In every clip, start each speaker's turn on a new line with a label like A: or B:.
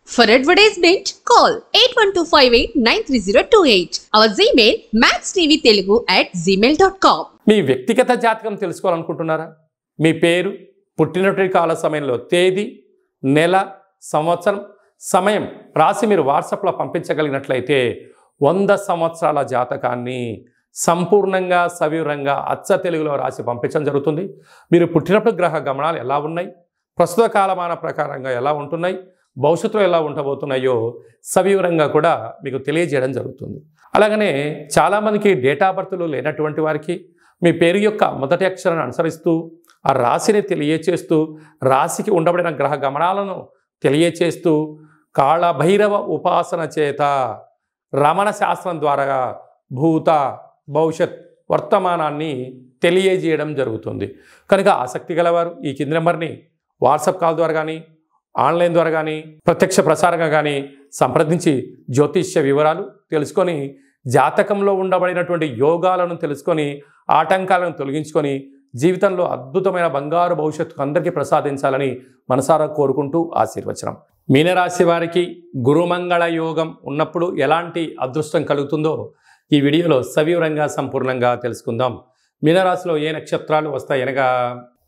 A: For advertisement, call 8125893028. Our Gmail maxtvtelugu@gmail.com.
B: మీ వ్యక్తిగత జాతకం తెలుసుకోవాలనుకుంటున్నారా? మీ పేరు, పుట్టినటువంటి కాల సమయంలో తేదీ, నెల, సంవత్సరం, సమయం రాసి మీరు వాట్సాప్లో పంపించగలిగినట్లయితే 100 సంవత్సరాల జాతకాన్ని సంపూర్ణంగా సవివరంగా అచ్చ తెలుగులో రాసి పంపించడం జరుగుతుంది. మీరు పుట్టినప్పుడు గ్రహ గమనాలు ఎలా ఉన్నాయి, ప్రస్తుత కాలమాన ప్రకారంగా ఎలా ఉంటున్నాయి, భవిష్యత్తులో ఎలా ఉండబోతున్నాయో సవివరంగా కూడా మీకు తెలియజేయడం జరుగుతుంది. అలాగనే చాలామందికి డేటా బర్త్లు లేనటువంటి వారికి మీ పేరు యొక్క మొదటి అక్షరాన్ని అనుసరిస్తూ ఆ రాశిని తెలియచేస్తూ రాశికి ఉండబడిన గ్రహ గమనాలను తెలియచేస్తూ కాళభైరవ ఉపాసన చేత రమణ శాస్త్రం ద్వారా భూత భవిష్యత్ వర్తమానాన్ని తెలియజేయడం జరుగుతుంది. కనుక ఆసక్తి గలవారు ఈ కింది నెంబర్ని వాట్సాప్ కాల్ ద్వారా కానీ ఆన్లైన్ ద్వారా కానీ ప్రత్యక్ష ప్రసారంగా కానీ సంప్రదించి జ్యోతిష్య వివరాలు తెలుసుకొని జాతకంలో ఉండబడినటువంటి యోగాలను తెలుసుకొని ఆటంకాలను తొలగించుకొని జీవితంలో అద్భుతమైన బంగారు భవిష్యత్తు అందరికీ ప్రసాదించాలని మనసారా కోరుకుంటూ ఆశీర్వచనం. మీనరాశి వారికి గురుమంగళ యోగం ఉన్నప్పుడు ఎలాంటి అదృష్టం కలుగుతుందో ఈ వీడియోలో సవివరంగా సంపూర్ణంగా తెలుసుకుందాం. మీనరాశిలో ఏ నక్షత్రాలు వస్తాయి అనగా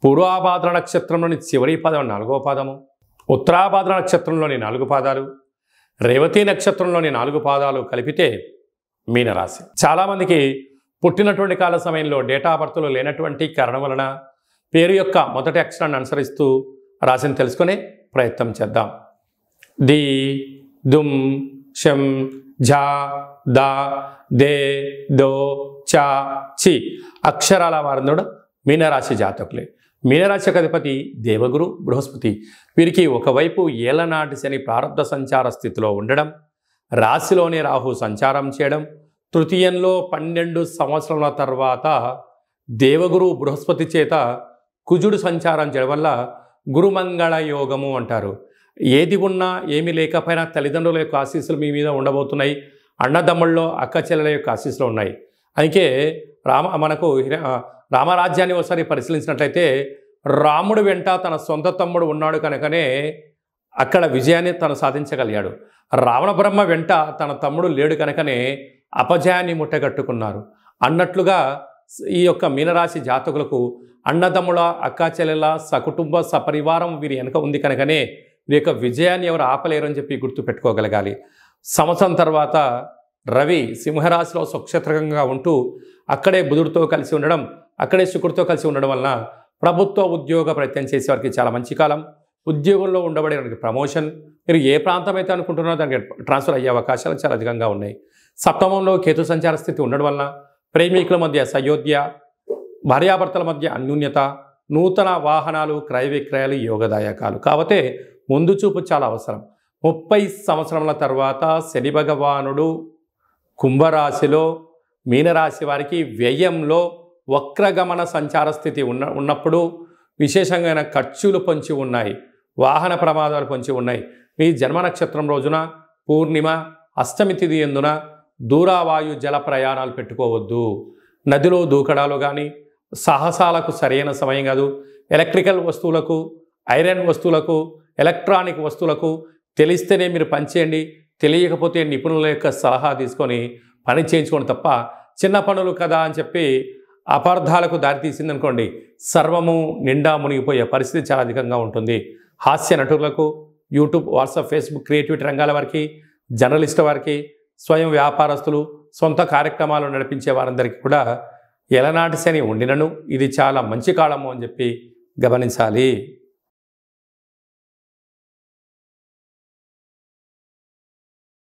B: పూర్వాభాద్ర నక్షత్రంలోని చివరి పదం 4వ పాదము, ఉత్తరాభాద్ర నక్షత్రంలోని 4 పాదాలు, రేవతి నక్షత్రంలోని 4 పాదాలు కలిపితే మీనరాశి. చాలామందికి పుట్టినటువంటి కాల సమయంలో డేటా బర్త్లు లేనటువంటి కారణం వలన పేరు యొక్క మొదటి అక్షరాన్ని అనుసరిస్తూ రాశిని తెలుసుకునే ప్రయత్నం చేద్దాం. ది, దుమ్, షం, ఝా, దా, దే, దో, చా, చి అక్షరాల వారందరూ మీనరాశి జాతకులే. మీనరాశికి అధిపతి దేవగురు బృహస్పతి. వీరికి ఒకవైపు ఏలనాటి శని ప్రారంభ సంచార స్థితిలో ఉండడం, రాశిలోనే రాహు సంచారం చేయడం, తృతీయంలో 12 సంవత్సరాల తర్వాత దేవగురు బృహస్పతి చేత కుజుడు సంచారం చేయడం వల్ల గురుమంగళ యోగము అంటారు. ఏది ఉన్నా ఏమీ లేకపోయినా తల్లిదండ్రుల యొక్క ఆశీస్సులు మీ మీద ఉండబోతున్నాయి. అన్నదమ్ముల్లో అక్క చెల్లెల యొక్క ఆశీస్సులు ఉన్నాయి. అందుకే మనకు రామరాజ్యాన్ని ఒకసారి పరిశీలించినట్లయితే రాముడు వెంట తన సొంత తమ్ముడు ఉన్నాడు కనుకనే అక్కడ విజయాన్ని తను సాధించగలిగాడు. రావణ బ్రహ్మ వెంట తన తమ్ముడు లేడు కనుకనే అపజయాన్ని ముట్టగట్టుకున్నారు అన్నట్లుగా ఈ యొక్క మీనరాశి జాతకులకు అన్నదమ్ముల అక్క చెల్లెల సకుటుంబ సపరివారం వీరి వెనక ఉంది కనుకనే వీరి యొక్క విజయాన్ని ఎవరు ఆపలేరు అని చెప్పి గుర్తుపెట్టుకోగలగాలి. సంవత్సరం తర్వాత రవి సింహరాశిలో స్వక్షేత్రకంగా ఉంటూ అక్కడే బుధుడితో కలిసి ఉండడం, అక్కడే శుక్రుడితో కలిసి ఉండడం వలన ప్రభుత్వ ఉద్యోగ ప్రయత్నం చేసేవారికి చాలా మంచి కాలం. ఉద్యోగంలో ఉండబడే ప్రమోషన్, మీరు ఏ ప్రాంతం అయితే అనుకుంటున్నారో దానికి ట్రాన్స్ఫర్ అయ్యే అవకాశాలు చాలా అధికంగా ఉన్నాయి. సప్తమంలో కేతు సంచార స్థితి ఉండడం వలన ప్రేమికుల మధ్య సయోధ్య, భార్యాభర్తల మధ్య అన్యూన్యత, నూతన వాహనాలు క్రయ విక్రయాలు యోగదాయకాలు. కాకపోతే ముందు చూపు చాలా అవసరం. 30 సంవత్సరముల తర్వాత శని భగవానుడు కుంభరాశిలో మీనరాశి వారికి వ్యయంలో వక్రగమన సంచార స్థితి ఉన్నప్పుడు విశేషంగా ఖర్చులు పొంచి ఉన్నాయి, వాహన ప్రమాదాలు పొంచి ఉన్నాయి. మీ జన్మ నక్షత్రం రోజున పూర్ణిమ అష్టమి తిథి ఎందున దూరావాయు జల ప్రయాణాలు పెట్టుకోవద్దు. నదిలో దూకడాలు కానీ సాహసాలకు సరైన సమయం కాదు. ఎలక్ట్రికల్ వస్తువులకు, ఐరన్ వస్తువులకు, ఎలక్ట్రానిక్ వస్తువులకు తెలిస్తేనే మీరు పనిచేయండి, తెలియకపోతే నిపుణుల యొక్క సలహా తీసుకొని పని చేయించుకోండి తప్ప చిన్న పనులు కదా అని చెప్పి అపార్థాలకు దారితీసిందనుకోండి సర్వము నిండా మునిగిపోయే పరిస్థితి చాలా అధికంగా ఉంటుంది. హాస్య నటులకు, యూట్యూబ్, వాట్సాప్, ఫేస్బుక్, క్రియేటివిటీ రంగాల వారికి, జర్నలిస్ట్ వారికి, స్వయం వ్యాపారస్తులు, సొంత కార్యక్రమాలు నడిపించే వారందరికీ కూడా ఎలనాటి శని ఉండినను ఇది చాలా మంచి కాలము అని చెప్పి గమనించాలి.